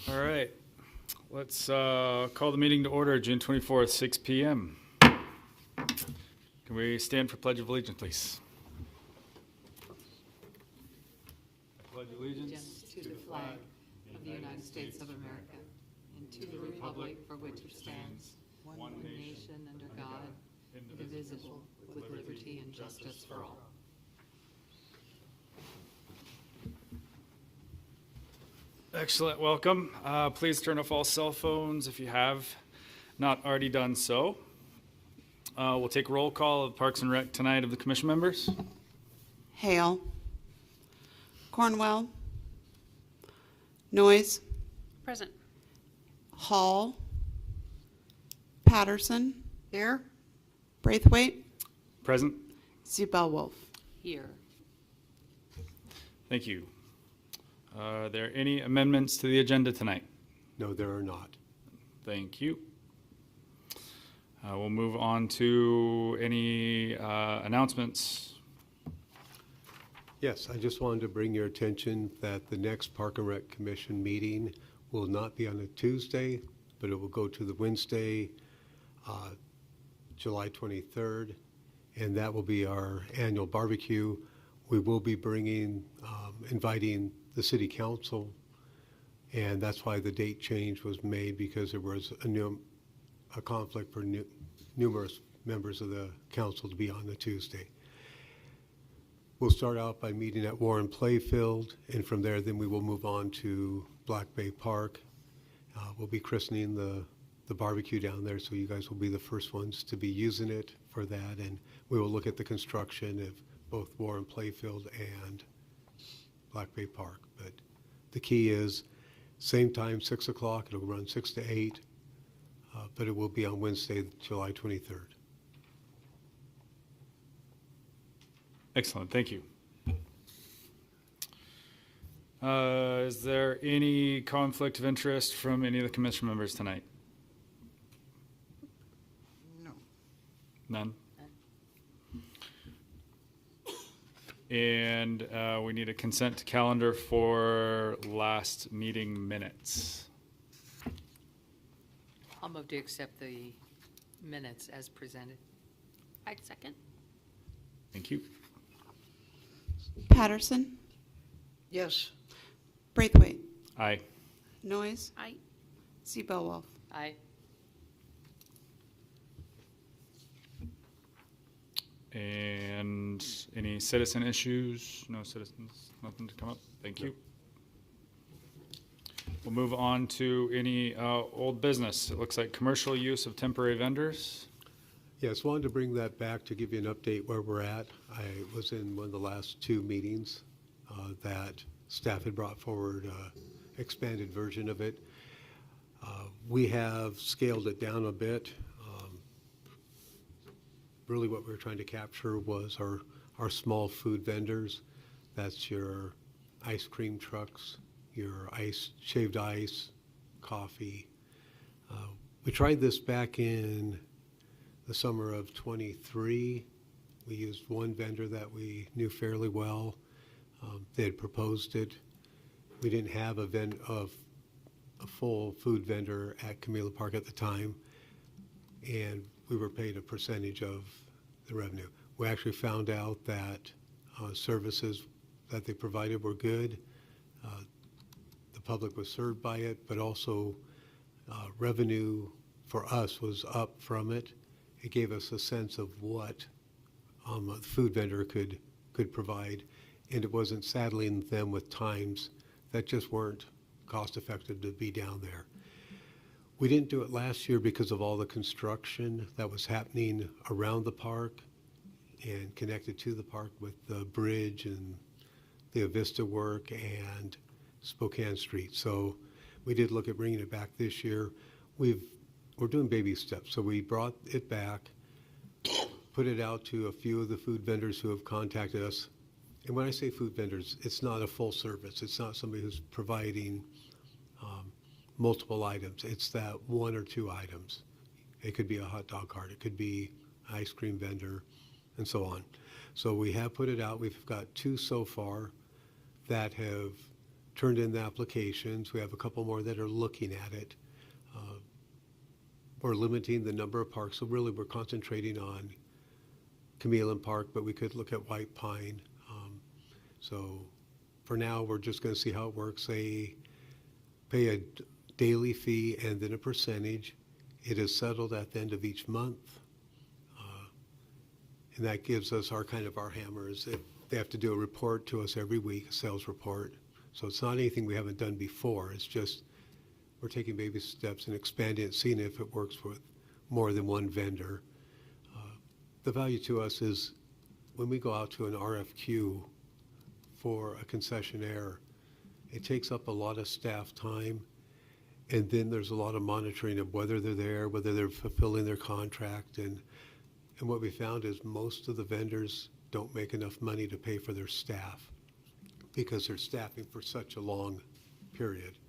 All right, let's call the meeting to order, June 24th, 6 p.m. Can we stand for Pledge of Allegiance, please? I pledge allegiance To the flag of the United States of America and to the republic for which it stands, one nation under God, indivisible, with liberty and justice for all. Excellent, welcome. Please turn off all cell phones if you have not already done so. We'll take roll call of Parks and Rec tonight of the commission members. Hale. Cornwell. Noyes. Present. Hall. Patterson. Here. Braithwaite. Present. Zubel-Wolf. Here. Thank you. Are there any amendments to the agenda tonight? No, there are not. Thank you. We'll move on to any announcements. Yes, I just wanted to bring your attention that the next Park and Rec Commission meeting will not be on a Tuesday, but it will go to the Wednesday, July 23rd, and that will be our annual barbecue. We will be bringing, inviting the city council, and that's why the date change was made, because there was a conflict for numerous members of the council to be on the Tuesday. We'll start out by meeting at Warren Playfield, and from there then we will move on to Black Bay Park. We'll be christening the barbecue down there, so you guys will be the first ones to be using it for that, and we will look at the construction of both Warren Playfield and Black Bay Park. But the key is same time, 6 o'clock. It'll run 6 to 8, but it will be on Wednesday, July 23rd. Excellent, thank you. Is there any conflict of interest from any of the commission members tonight? No. None? And we need a consent calendar for last meeting minutes. I'll move to accept the minutes as presented. I'd second. Thank you. Patterson. Yes. Braithwaite. Aye. Noyes. Aye. Zubel-Wolf. Aye. And any citizen issues? No citizens, nothing to come up? Thank you. We'll move on to any old business. It looks like commercial use of temporary vendors. Yes, wanted to bring that back to give you an update where we're at. I was in one of the last two meetings that staff had brought forward an expanded version of it. We have scaled it down a bit. Really what we were trying to capture was our small food vendors. That's your ice cream trucks, your shaved ice, coffee. We tried this back in the summer of 23. We used one vendor that we knew fairly well. They had proposed it. We didn't have a full food vendor at Camila Park at the time, and we were paid a percentage of the revenue. We actually found out that services that they provided were good. The public was served by it, but also revenue for us was up from it. It gave us a sense of what a food vendor could provide, and it wasn't saddling them with times that just weren't cost effective to be down there. We didn't do it last year because of all the construction that was happening around the park and connected to the park with the bridge and the Avista work and Spokane Street. So we did look at bringing it back this year. We're doing baby steps. So we brought it back, put it out to a few of the food vendors who have contacted us. And when I say food vendors, it's not a full service. It's not somebody who's providing multiple items. It's that one or two items. It could be a hot dog cart. It could be an ice cream vendor, and so on. So we have put it out. We've got two so far that have turned in the applications. We have a couple more that are looking at it. We're limiting the number of parks, so really we're concentrating on Chameleon Park, but we could look at White Pine. So for now, we're just going to see how it works. They pay a daily fee and then a percentage. It is settled at the end of each month. And that gives us our hammers. They have to do a report to us every week, a sales report. So it's not anything we haven't done before. It's just we're taking baby steps and expanding it, seeing if it works with more than one vendor. The value to us is when we go out to an RFQ for a concessionaire, it takes up a lot of staff time, and then there's a lot of monitoring of whether they're there, whether they're fulfilling their contract, and what we found is most of the vendors don't make enough money to pay for their staff because they're staffing for such a long period.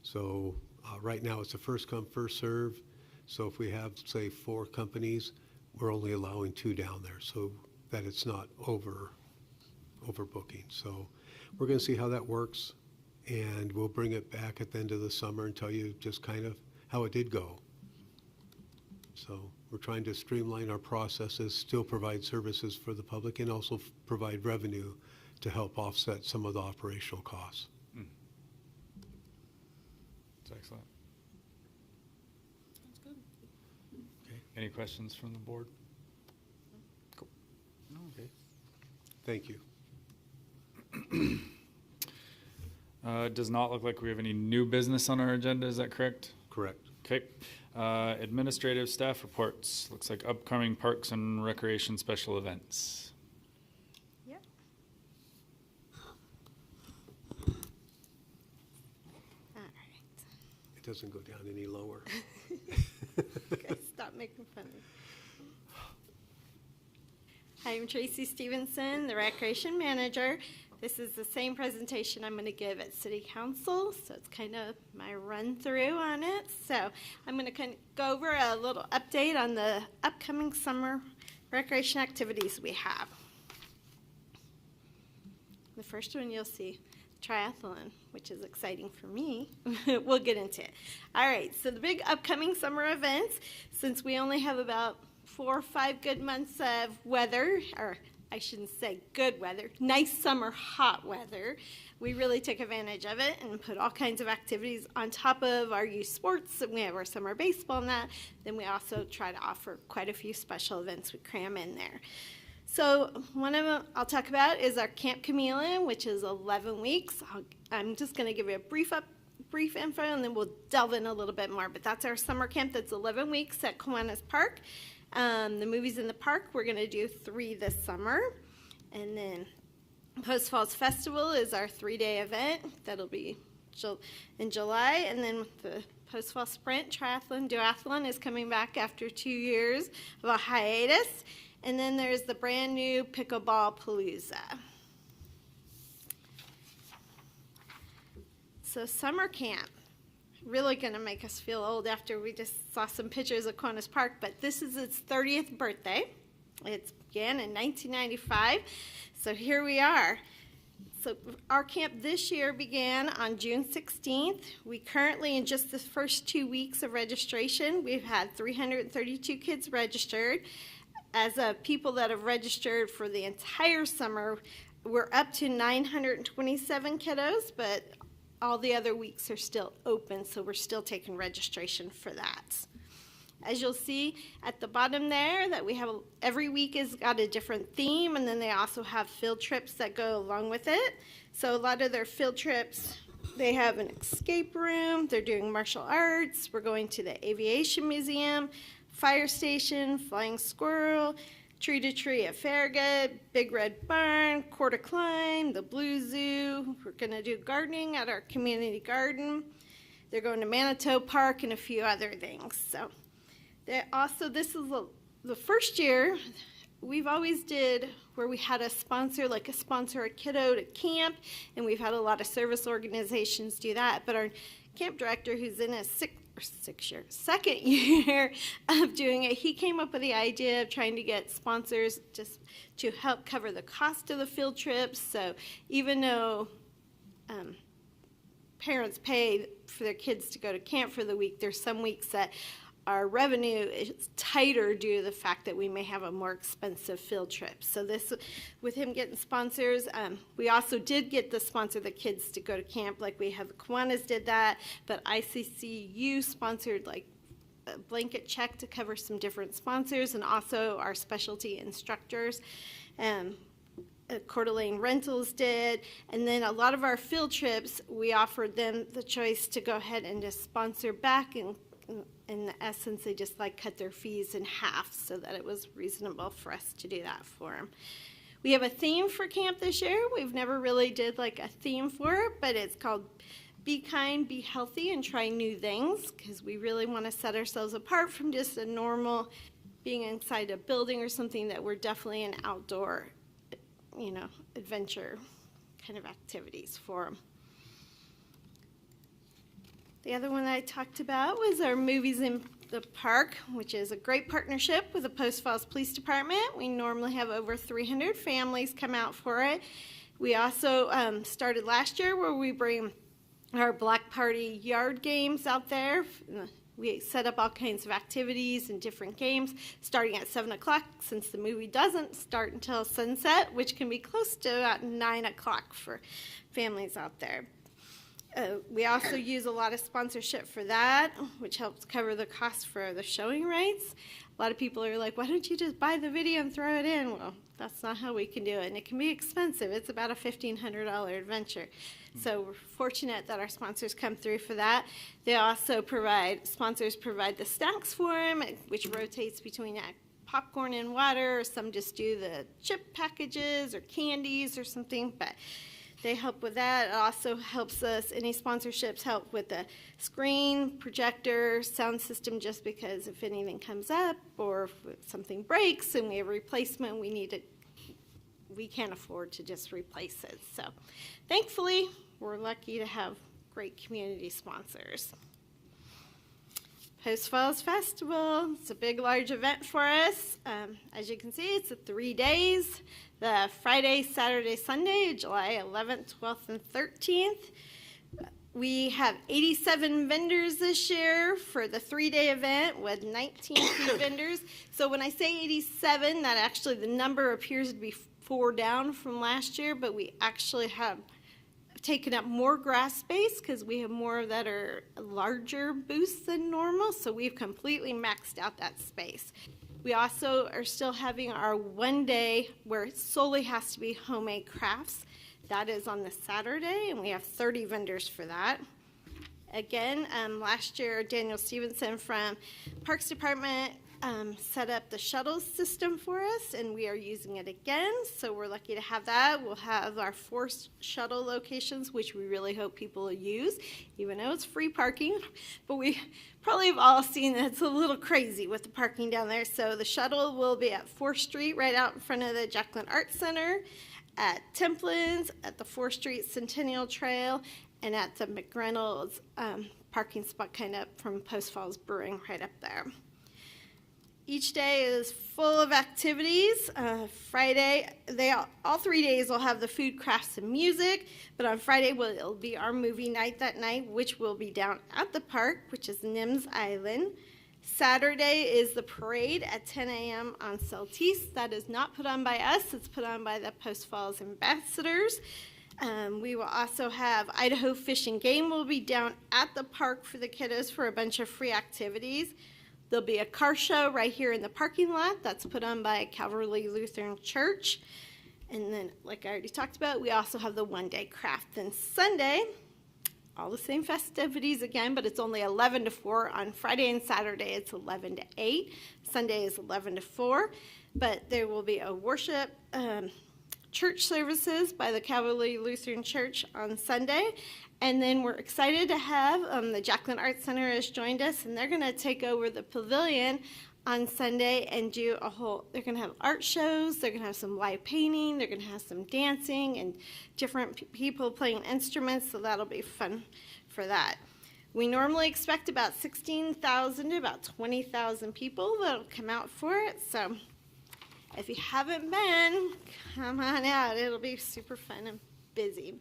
So right now it's a first come, first serve. So if we have, say, 4 companies, we're only allowing 2 down there so that it's not overbooking. So we're going to see how that works, and we'll bring it back at the end of the summer and tell you just kind of how it did go. So we're trying to streamline our processes, still provide services for the public, and also provide revenue to help offset some of the operational costs. That's excellent. Sounds good. Okay. Any questions from the board? Cool. No, okay. Thank you. Does not look like we have any new business on our agenda. Is that correct? Correct. Okay. Administrative staff reports. Looks like upcoming parks and recreation special events. Yep. All right. It doesn't go down any lower. Okay, stop making fun of me. Hi, I'm Tracy Stevenson, the Recreation Manager. This is the same presentation I'm going to give at City Council, so it's kind of my run-through on it. So I'm going to kind of go over a little update on the upcoming summer recreation activities we have. The first one you'll see, triathlon, which is exciting for me. We'll get into it. All right, so the big upcoming summer events, since we only have about 4 or 5 good months of weather, or I shouldn't say good weather, nice summer hot weather, we really took advantage of it and put all kinds of activities on top of our youth sports. We have our summer baseball and that. Then we also try to offer quite a few special events we cram in there. So one of them I'll talk about is our Camp Chameleon, which is 11 weeks. I'm just going to give you a brief info, and then we'll delve in a little bit more. But that's our summer camp that's 11 weeks at Kiwanis Park. The movies in the park, we're going to do 3 this summer. And then Post Falls Festival is our 3-day event. That'll be in July. And then the Post Falls Sprint, Triathlon, Duathlon is coming back after 2 years of a hiatus. And then there's the brand new Pickleball Palooza. So summer camp, really going to make us feel old after we just saw some pictures of Kiwanis Park, but this is its 30th birthday. It began in 1995, so here we are. So our camp this year began on June 16th. We currently, in just the first 2 weeks of registration, we've had 332 kids registered. As of people that have registered for the entire summer, we're up to 927 kiddos, but all the other weeks are still open, so we're still taking registration for that. As you'll see at the bottom there, that we have every week has got a different theme, and then they also have field trips that go along with it. So a lot of their field trips, they have an escape room, they're doing martial arts, we're going to the aviation museum, fire station, flying squirrel, tree to tree at Farragut, Big Red Barn, Quarter Climb, the Blue Zoo. We're going to do gardening at our community garden. They're going to Manitou Park and a few other things. So also, this is the first year we've always did where we had a sponsor, like a sponsor a kiddo to camp, and we've had a lot of service organizations do that. But our camp director, who's in his second year of doing it, he came up with the idea of trying to get sponsors just to help cover the cost of the field trips. So even though parents pay for their kids to go to camp for the week, there's some weeks that our revenue is tighter due to the fact that we may have a more expensive field trip. So this, with him getting sponsors, we also did get to sponsor the kids to go to camp, like we have the Kiwanis did that, but ICCU sponsored like a blanket check to cover some different sponsors, and also our specialty instructors. Coeur d'Alene Rentals did, and then a lot of our field trips, we offered them the choice to go ahead and just sponsor back, and in essence, they just like cut their fees in half so that it was reasonable for us to do that for them. We have a theme for camp this year. We've never really did like a theme for it, but it's called Be Kind, Be Healthy, and Try New Things, because we really want to set ourselves apart from just a normal being inside a building or something, that we're definitely an outdoor, adventure kind of activities for them. The other one that I talked about was our Movies in the Park, which is a great partnership with the Post Falls Police Department. We normally have over 300 families come out for it. We also started last year where we bring our Black Party yard games out there. We set up all kinds of activities and different games starting at 7 o'clock, since the movie doesn't start until sunset, which can be close to about 9 o'clock for families out there. We also use a lot of sponsorship for that, which helps cover the cost for the showing rights. A lot of people are like, why don't you just buy the video and throw it in? Well, that's not how we can do it, and it can be expensive. It's about a $1,500 adventure. So we're fortunate that our sponsors come through for that. They also sponsors provide the snacks for them, which rotates between popcorn and water, or some just do the chip packages or candies or something, but they help with that. It also helps us, any sponsorships help with the screen, projector, sound system, just because if anything comes up or if something breaks and we have a replacement, we can't afford to just replace it. So thankfully, we're lucky to have great community sponsors. Post Falls Festival, it's a big, large event for us. As you can see, it's 3 days. The Friday, Saturday, Sunday, July 11th, 12th, and 13th. We have 87 vendors this year for the 3-day event with 19 food vendors. So when I say 87, that actually the number appears to be 4 down from last year, but we actually have taken up more grass space because we have more that are larger booths than normal, so we've completely maxed out that space. We also are still having our 1 day where it solely has to be homemade crafts. That is on the Saturday, and we have 30 vendors for that. Again, last year, Daniel Stevenson from Parks Department set up the shuttle system for us, and we are using it again, so we're lucky to have that. We'll have our 4 shuttle locations, which we really hope people will use, even though it's free parking, but we probably have all seen that it's a little crazy with the parking down there. So the shuttle will be at 4th Street, right out in front of the Jacqueline Arts Center, at Templin's, at the 4th Street Centennial Trail, and at the McReynolds parking spot kind of from Post Falls Brewing right up there. Each day is full of activities. Friday, all 3 days will have the food, crafts, and music, but on Friday it'll be our movie night that night, which will be down at the park, which is Nims Island. Saturday is the parade at 10 a.m. on Celtice. That is not put on by us. It's put on by the Post Falls ambassadors. We will also have Idaho Fish and Game will be down at the park for the kiddos for a bunch of free activities. There'll be a car show right here in the parking lot that's put on by Calvary Lutheran Church. And then, like I already talked about, we also have the 1 day craft. Then Sunday, all the same festivities again, but it's only 11 to 4. On Friday and Saturday, it's 11 to 8. Sunday is 11 to 4. But there will be a worship church services by the Calvary Lutheran Church on Sunday. And then we're excited to have the Jacqueline Arts Center has joined us, and they're going to take over the pavilion on Sunday and do they're going to have art shows, they're going to have some live painting, they're going to have some dancing and different people playing instruments, so that'll be fun for that. We normally expect about 16,000 to about 20,000 people that'll come out for it, so if you haven't been, come on out. It'll be super fun and busy.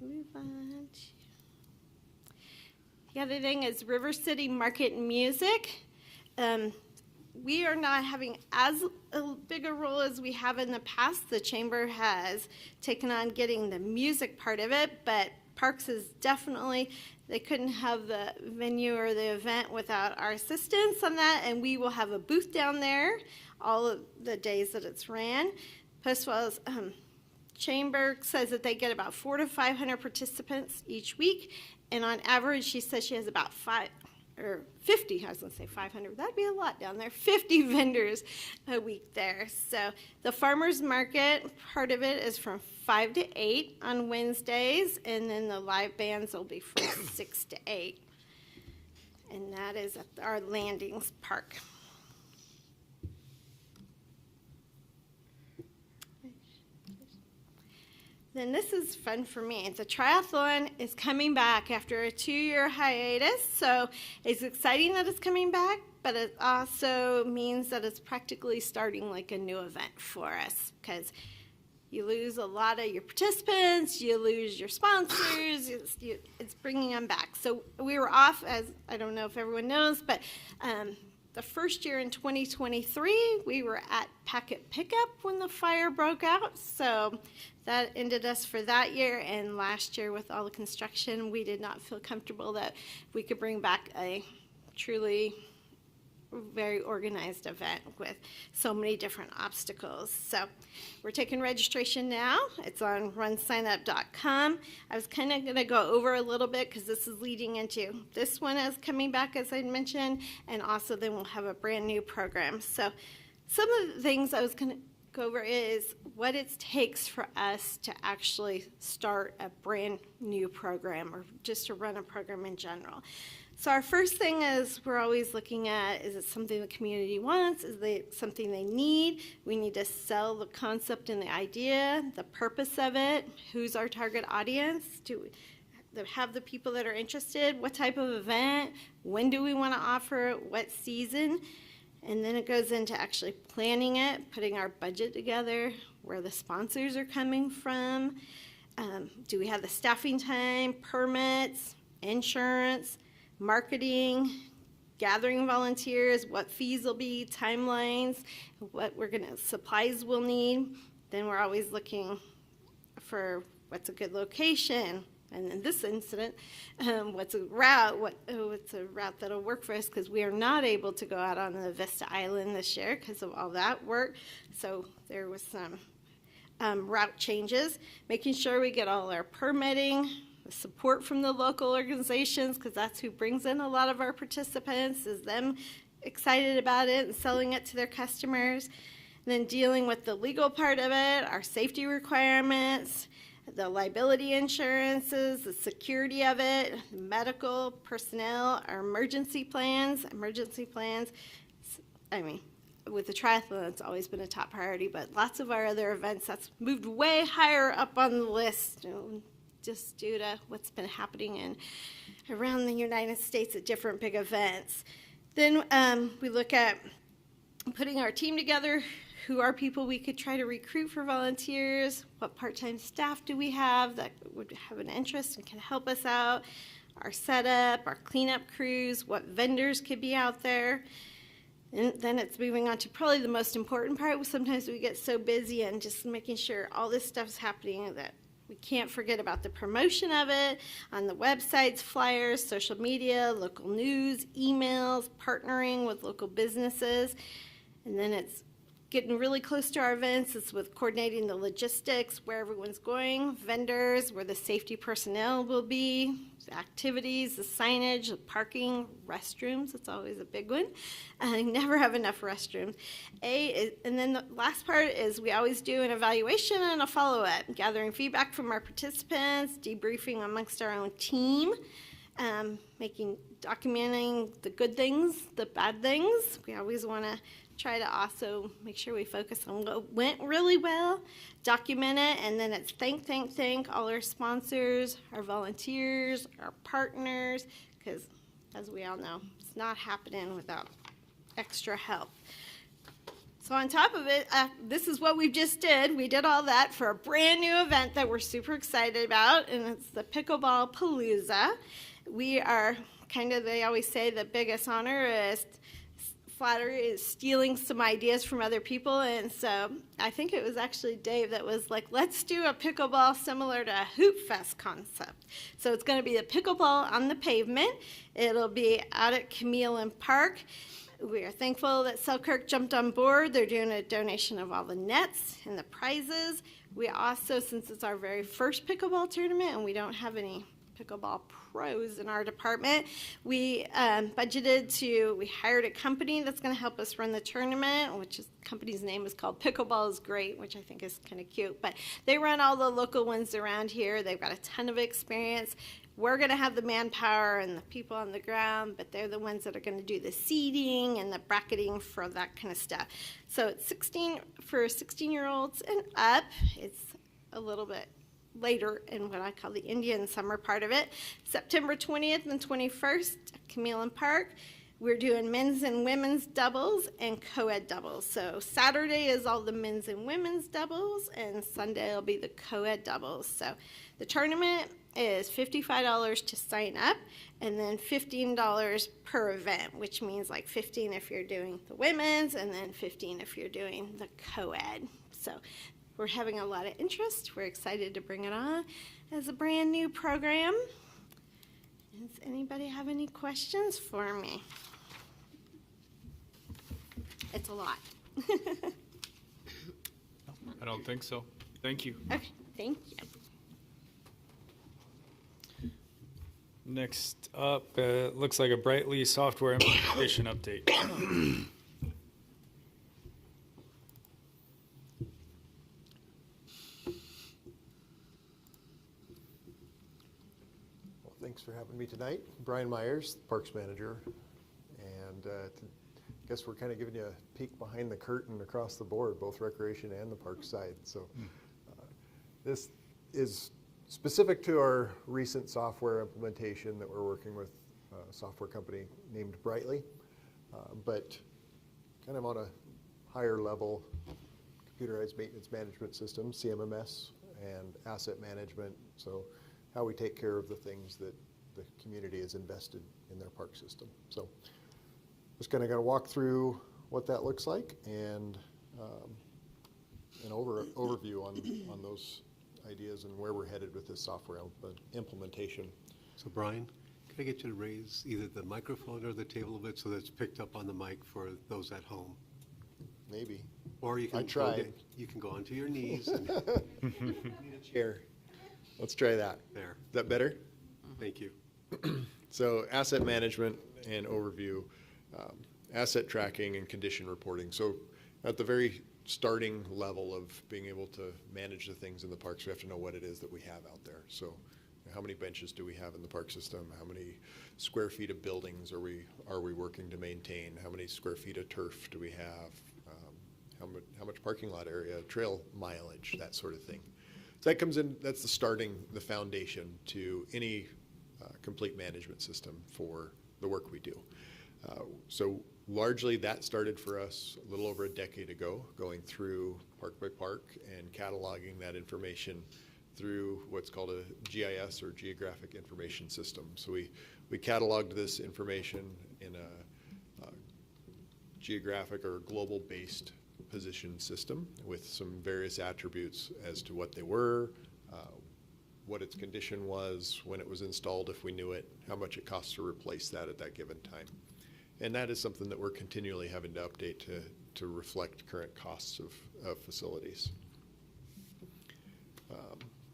Move on. The other thing is River City Market and Music. We are not having as big a role as we have in the past. The chamber has taken on getting the music part of it, but Parks is definitely, they couldn't have the venue or the event without our assistance on that, and we will have a booth down there all of the days that it's ran. Plus, chamber says that they get about 400 to 500 participants each week, and on average, she says she has about 50, I was going to say 500, that'd be a lot down there, 50 vendors a week there. So the farmers market, part of it is from 5 to 8 on Wednesdays, and then the live bands will be from 6 to 8. And that is at our Landings Park. Then this is fun for me. The triathlon is coming back after a 2-year hiatus, so it's exciting that it's coming back, but it also means that it's practically starting like a new event for us, because you lose a lot of your participants, you lose your sponsors, it's bringing them back. So we were off, as I don't know if everyone knows, but the first year in 2023, we were at Packet Pickup when the fire broke out, so that ended us for that year. And last year, with all the construction, we did not feel comfortable that we could bring back a truly very organized event with so many different obstacles. So we're taking registration now. It's on runsignup.com. I was kind of going to go over a little bit because this is leading into this one is coming back, as I mentioned, and also then we'll have a brand new program. So some of the things I was going to go over is what it takes for us to actually start a brand new program or just to run a program in general. So our first thing is we're always looking at, is it something the community wants? Is it something they need? We need to sell the concept and the idea, the purpose of it, who's our target audience, do we have the people that are interested, what type of event, when do we want to offer it, what season, and then it goes into actually planning it, putting our budget together, where the sponsors are coming from, do we have the staffing time, permits, insurance, marketing, gathering volunteers, what fees will be, timelines, what supplies we'll need. Then we're always looking for what's a good location, and in this incident, what's a route that'll work for us, because we are not able to go out on the Vista Island this year because of all that work. So there was some route changes, making sure we get all our permitting, the support from the local organizations, because that's who brings in a lot of our participants, is them excited about it and selling it to their customers. And then dealing with the legal part of it, our safety requirements, the liability insurances, the security of it, medical, personnel, our emergency plans. I mean, with the triathlon, it's always been a top priority, but lots of our other events, that's moved way higher up on the list, just due to what's been happening around the United States at different big events. Then we look at putting our team together, who are people we could try to recruit for volunteers, what part-time staff do we have that would have an interest and can help us out, our setup, our cleanup crews, what vendors could be out there. And then it's moving on to probably the most important part. Sometimes we get so busy and just making sure all this stuff's happening that we can't forget about the promotion of it on the websites, flyers, social media, local news, emails, partnering with local businesses. And then it's getting really close to our events. It's with coordinating the logistics, where everyone's going, vendors, where the safety personnel will be, the activities, the signage, the parking, restrooms. It's always a big one. I never have enough restrooms. And then the last part is we always do an evaluation and a follow-up, gathering feedback from our participants, debriefing amongst our own team, documenting the good things, the bad things. We always want to try to also make sure we focus on what went really well, document it, and then it's thank all our sponsors, our volunteers, our partners, because as we all know, it's not happening without extra help. So on top of it, this is what we just did. We did all that for a brand new event that we're super excited about, and it's the Pickleball Palooza. We are kind of, they always say the biggest honor is flattery is stealing some ideas from other people, and so I think it was actually Dave that was like, let's do a pickleball similar to a Hoop Fest concept. So it's going to be a pickleball on the pavement. It'll be out at Camille Park. We are thankful that Selkirk jumped on board. They're doing a donation of all the nets and the prizes. We also, since it's our very first pickleball tournament and we don't have any pickleball pros in our department, we we hired a company that's going to help us run the tournament, which is, the company's name is called Pickleball is Great, which I think is kind of cute. But they run all the local ones around here. They've got a ton of experience. We're going to have the manpower and the people on the ground, but they're the ones that are going to do the seeding and the bracketing for that kind of stuff. So it's 16-year-olds and up. It's a little bit later in what I call the Indian summer part of it. September 20th and 21st at Camille Park. We're doing men's and women's doubles and co-ed doubles. So Saturday is all the men's and women's doubles, and Sunday will be the co-ed doubles. So the tournament is $55 to sign up, and then $15 per event, which means like $15 if you're doing the women's, and then $15 if you're doing the co-ed. So we're having a lot of interest. We're excited to bring it on as a brand new program. Does anybody have any questions for me? It's a lot. I don't think so. Thank you. Okay, thank you. Next up, looks like a Brightly software implementation update. Well, thanks for having me tonight. Brian Myers, Parks Manager, and I guess we're kind of giving you a peek behind the curtain across the board, both recreation and the park side. So this is specific to our recent software implementation that we're working with a software company named Brightly, but kind of on a higher level, computerized maintenance management system, CMMS, and asset management. So how we take care of the things that the community has invested in their park system. So just kind of going to walk through what that looks like and an overview on those ideas and where we're headed with this software implementation. So Brian, can I get you to raise either the microphone or the table a bit so that it's picked up on the mic for those at home? Maybe. Or you can I tried. You can go onto your knees and Need a chair. Let's try that. there. Is that better? Thank you. So asset management and overview, asset tracking and condition reporting. So at the very starting level of being able to manage the things in the parks, we have to know what it is that we have out there. So how many benches do we have in the park system? How many square feet of buildings are we working to maintain? How many square feet of turf do we have? How much parking lot area, trail mileage, that sort of thing. So that comes in, that's the foundation to any complete management system for the work we do. So largely that started for us a little over a decade ago, going through park by park and cataloging that information through what's called a GIS, or Geographic Information System. So we cataloged this information in a geographic or global based position system with some various attributes as to what they were, what its condition was, when it was installed if we knew it, how much it costs to replace that at that given time. And that is something that we're continually having to update to reflect current costs of facilities.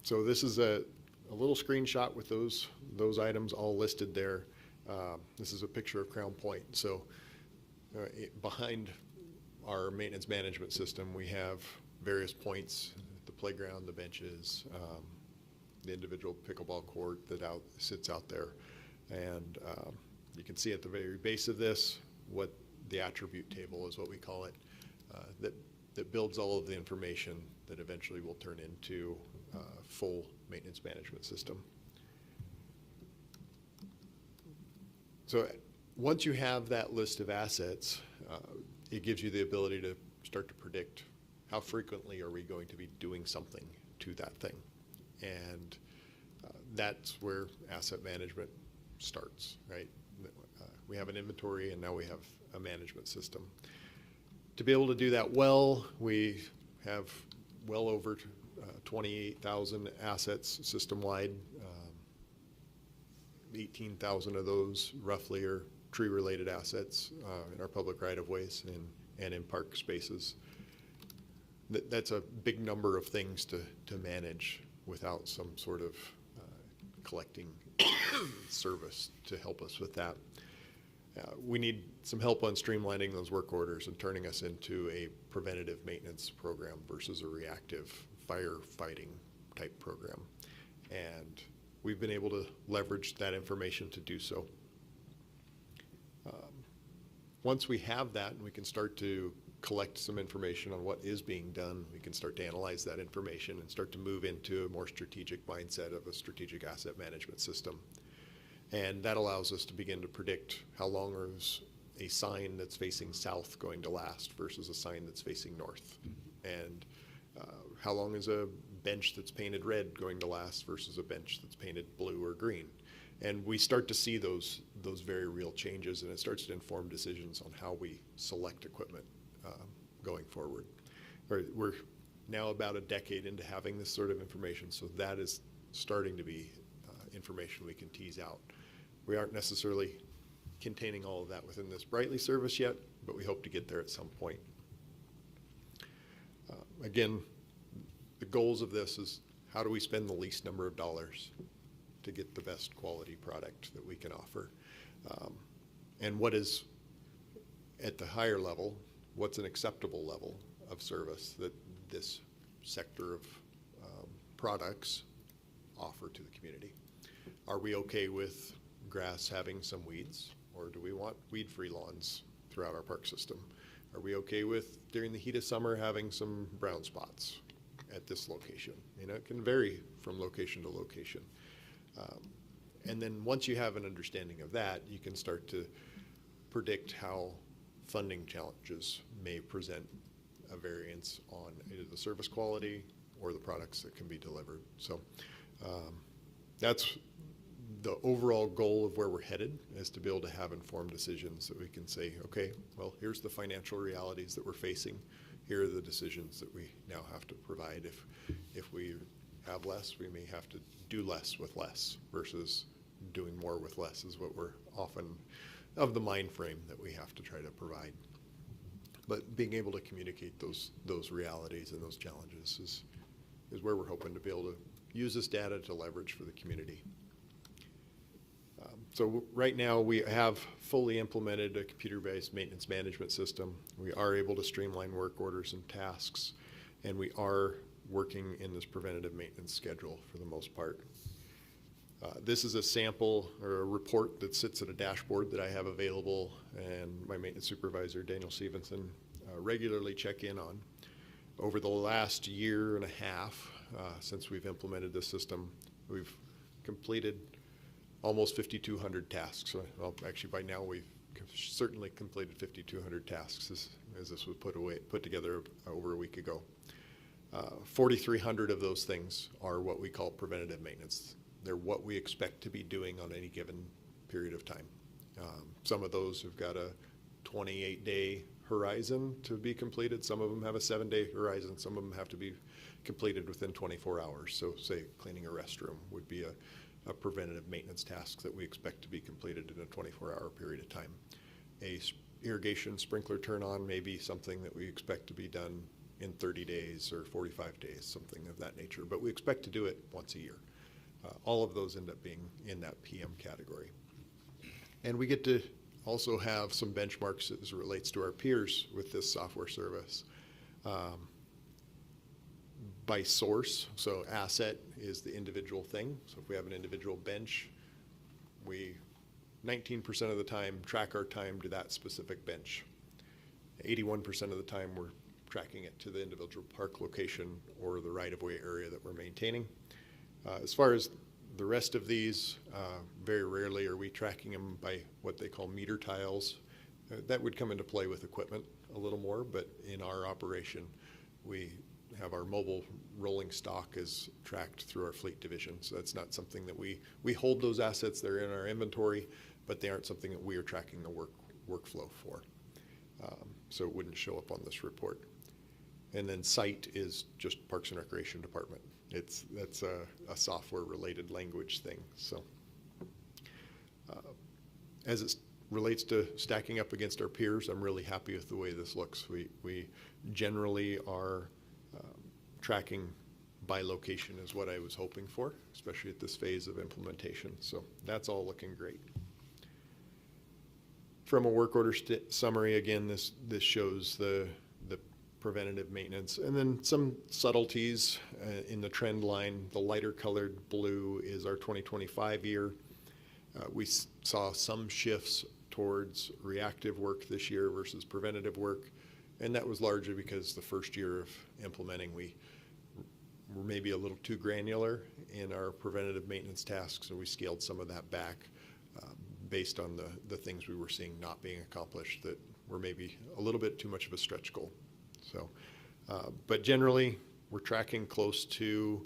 So this is a little screenshot with those items all listed there. This is a picture of Crown Point. So behind our maintenance management system, we have various points, the playground, the benches, the individual pickleball court that sits out there. And you can see at the very base of this what the attribute table is, what we call it, that builds all of the information that eventually will turn into a full maintenance management system. So once you have that list of assets, it gives you the ability start to predict how frequently are we going to be doing something to that thing. And that's where asset management starts, right? We have an inventory and now we have a management system. To be able to do that well, we have well over 28,000 assets system-wide. 18,000 of those roughly are tree-related assets in our public right-of-ways and in park spaces. That's a big number of things to manage without some sort of collecting service to help us with that. We need some help on streamlining those work orders and turning us into a preventative maintenance program versus a reactive firefighting type program. And we've been able to leverage that information to do so. Once we have that and we can start to collect some information on what is being done, we can start to analyze that information and start to move into a more strategic mindset of a strategic asset management system. And that allows us to begin to predict how long is a sign that's facing south going to last versus a sign that's facing north. And how long is a bench that's painted red going to last versus a bench that's painted blue or green. And we start to see those very real changes, and it starts to inform decisions on how we select equipment going forward. We're now about a decade into having this sort of information, so that is starting to be information we can tease out. We aren't necessarily containing all of that within this Brightly service yet, but we hope to get there at some point. Again, the goals of this is how do we spend the least number of dollars to get the best quality product that we can offer. And what is, at the higher level, what's an acceptable level of service that this sector of products offer to the community? Are we okay with grass having some weeds, or do we want weed-free lawns throughout our park system? Are we okay with, during the heat of summer, having some brown spots at this location? You know, it can vary from location to location. And then once you have an understanding of that, you can start to predict how funding challenges may present a variance on either the service quality or the products that can be delivered. So that's the overall goal of where we're headed, is to be able to have informed decisions that we can say, okay, well, here's the financial realities that we're facing. Here are the decisions that we now have to provide. If we have less, we may have to do less with less versus doing more with less is what we're often of the mind frame that we have to try to provide. But being able to communicate those realities and those challenges is where we're hoping to be able to use this data to leverage for the community. So right now we have fully implemented a computer-based maintenance management system. We are able to streamline work orders and tasks, and we are working in this preventative maintenance schedule for the most part. This is a sample or a report that sits at a dashboard that I have available, and my maintenance supervisor, Daniel Stevenson, regularly check in on. Over the last year and a half, since we've implemented this system, we've completed almost 5,200 tasks. Well, actually, by now we've certainly completed 5,200 tasks as this was put together over a week ago. 4,300 of those things are what we call preventative maintenance. They're what we expect to be doing on any given period of time. Some of those have got a 28-day horizon to be completed. Some of them have a 7-day horizon. Some of them have to be completed within 24 hours. So say cleaning a restroom would be a preventative maintenance task that we expect to be completed in a 24-hour period of time. A irrigation sprinkler turn on may be something that we expect to be done in 30 days or 45 days, something of that nature. But we expect to do it once a year. All of those end up being in that PM category. And we get to also have some benchmarks as it relates to our peers with this software service. By source, so asset is the individual thing. So if we have an individual bench, we 19% of the time track our time to that specific bench. 81% of the time we're tracking it to the individual park location or the right-of-way area that we're maintaining. As far as the rest of these, very rarely are we tracking them by what they call meter tiles. That would come into play with equipment a little more, but in our operation, we have our mobile rolling stock is tracked through our fleet division. So that's not something that we hold those assets, they're in our inventory, but they aren't something that we are tracking the workflow for. So it wouldn't show up on this report. And then site is just Parks and Recreation Department. That's a software related language thing. So as it relates to stacking up against our peers, I'm really happy with the way this looks. We generally are tracking by location is what I was hoping for, especially at this phase of implementation. So that's all looking great. From a work order summary, again, this shows the preventative maintenance, and then some subtleties in the trend line. The lighter colored blue is our 2025 year. We saw some shifts towards reactive work this year versus preventative work, and that was largely because the first year of implementing, we were maybe a little too granular in our preventative maintenance tasks, and we scaled some of that back based on the things we were seeing not being accomplished that were maybe a little bit too much of a stretch goal. So, but generally, we're tracking close to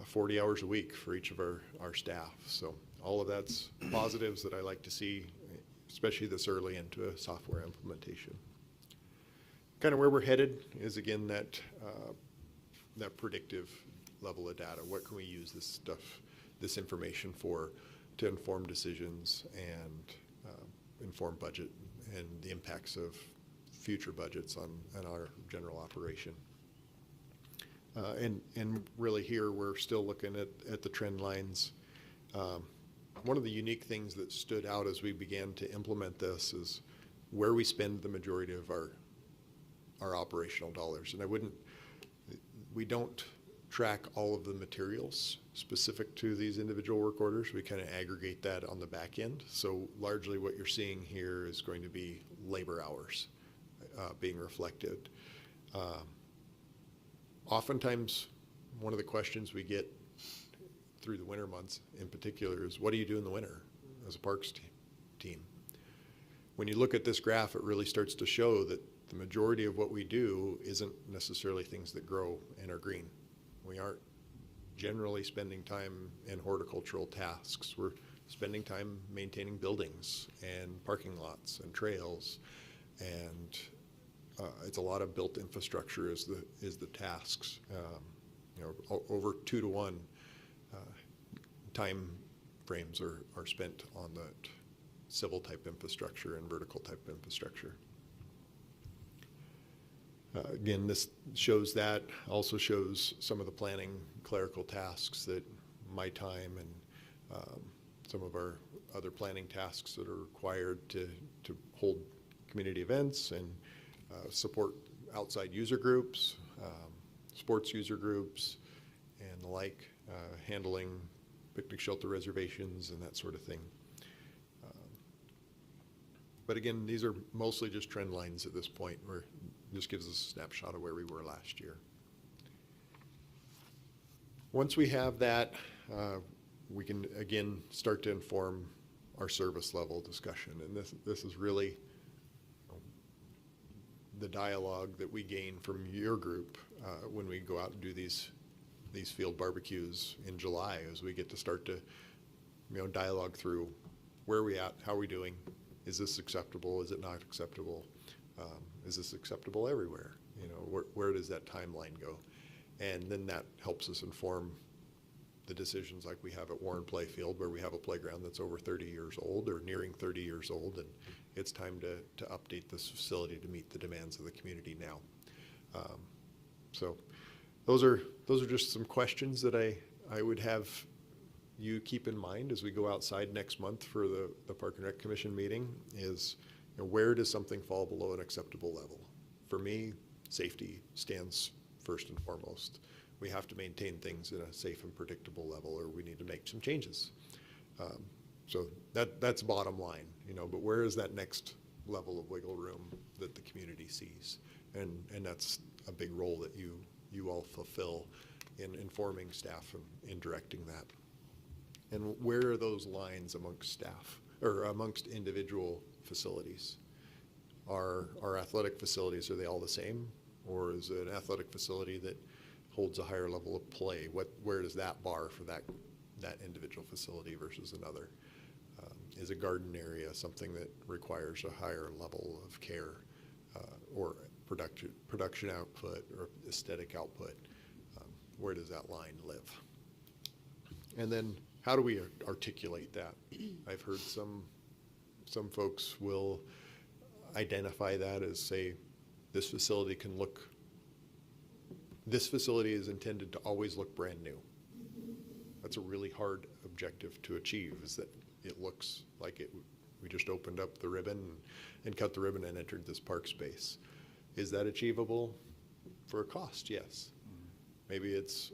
40 hours a week for each of our staff. So all of that's positives that I like to see, especially this early into a software implementation. Kind of where we're headed is, again, that predictive level of data. What can we use this information for to inform decisions and inform budget and the impacts of future budgets on our general operation. And really here we're still looking at the trend lines. One of the unique things that stood out as we began to implement this is where we spend the majority of our operational dollars. And we don't track all of the materials specific to these individual work orders. We kind of aggregate that on the back end. So largely what you're seeing here is going to be labor hours being reflected. Oftentimes, one of the questions we get through the winter months in particular is, what do you do in the winter as a parks team? When you look at this graph, it really starts to show that the majority of what we do isn't necessarily things that grow and are green. We aren't generally spending time in horticultural tasks. We're spending time maintaining buildings and parking lots and trails, and it's a lot of built infrastructure is the tasks. Over 2 to 1 time frames are spent on that civil type infrastructure and vertical type infrastructure. Again, this shows that, also shows some of the planning clerical tasks that my time and some of our other planning tasks that are required to hold community events and support outside user groups, sports user groups, and the like, handling picnic shelter reservations and that sort of thing. But again, these are mostly just trend lines at this point, where it just gives us a snapshot of where we were last year. Once we have that, we can again start to inform our service level discussion. And this is really the dialogue that we gain from your group when we go out and do these field barbecues in July, as we get to start to dialogue through where are we at, how are we doing, is this acceptable, is it not acceptable, is this acceptable everywhere, where does that timeline go? And then that helps us inform the decisions like we have at Warren Playfield, where we have a playground that's over 30 years old or nearing 30 years old, and it's time to update this facility to meet the demands of the community now. So those are just some questions that I would have you keep in mind as we go outside next month for the Park and Rec Commission meeting is, where does something fall below an acceptable level? For me, safety stands first and foremost. We have to maintain things in a safe and predictable level, or we need to make some changes. So that's bottom line, but where is that next level of wiggle room that the community sees? And that's a big role that you all fulfill in informing staff and in directing that. And where are those lines amongst staff or amongst individual facilities? our athletic facilities, are they all the same? Or is it an athletic facility that holds a higher level of play? Where does that bar for that individual facility versus another? Is a garden area something that requires a higher level of care or production output or aesthetic output? Where does that line live? And then how do we articulate that? I've heard some folks will identify that as, say, this facility is intended to always look brand new. That's a really hard objective to achieve, is that it looks like we just opened up the ribbon and cut the ribbon and entered this park space. Is that achievable for a cost? Yes. Maybe it's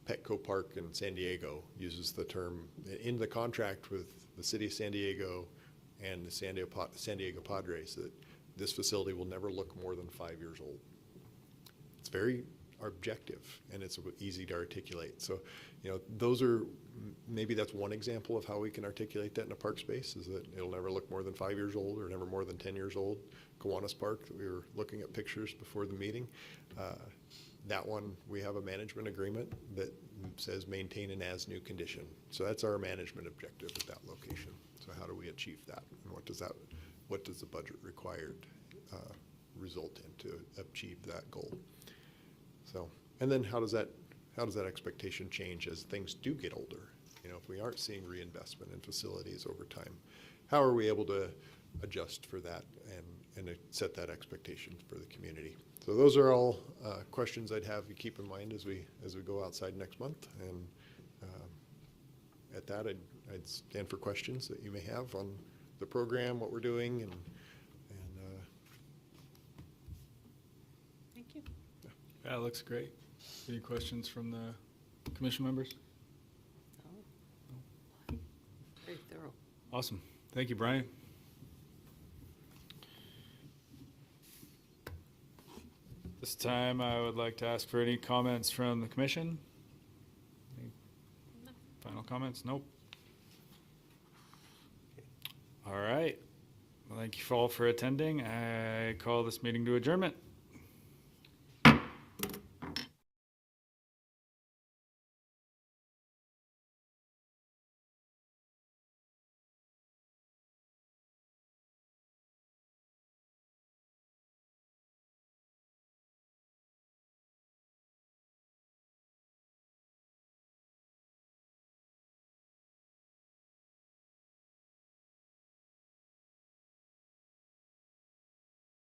Petco Park in San Diego uses the term in the contract with the city of San Diego and the San Diego Padres that this facility will never look more than 5 years old. It's very objective and it's easy to articulate. So, maybe that's one example of how we can articulate that in a park space, is that it'll never look more than 5 years old or never more than 10 years old. Kiwanis Park, that we were looking at pictures before the meeting. That one, we have a management agreement that says maintain an as-new condition. So that's our management objective at that location. So how do we achieve that? And what does the budget required result in to achieve that goal? So, and then how does that expectation change as things do get older? If we aren't seeing reinvestment in facilities over time, how are we able to adjust for that and set that expectation for the community? So those are all questions I'd have you keep in mind as we go outside next month. And at that, I'd stand for questions that you may have on the program, what we're doing, and Thank you. Yeah, it looks great. Any questions from the commission members? Very thorough. Awesome. Thank you, Brian. This time, I would like to ask for any comments from the commission. Any final comments? Nope. All right. Well, thank you all for attending. I call this meeting to adjournment.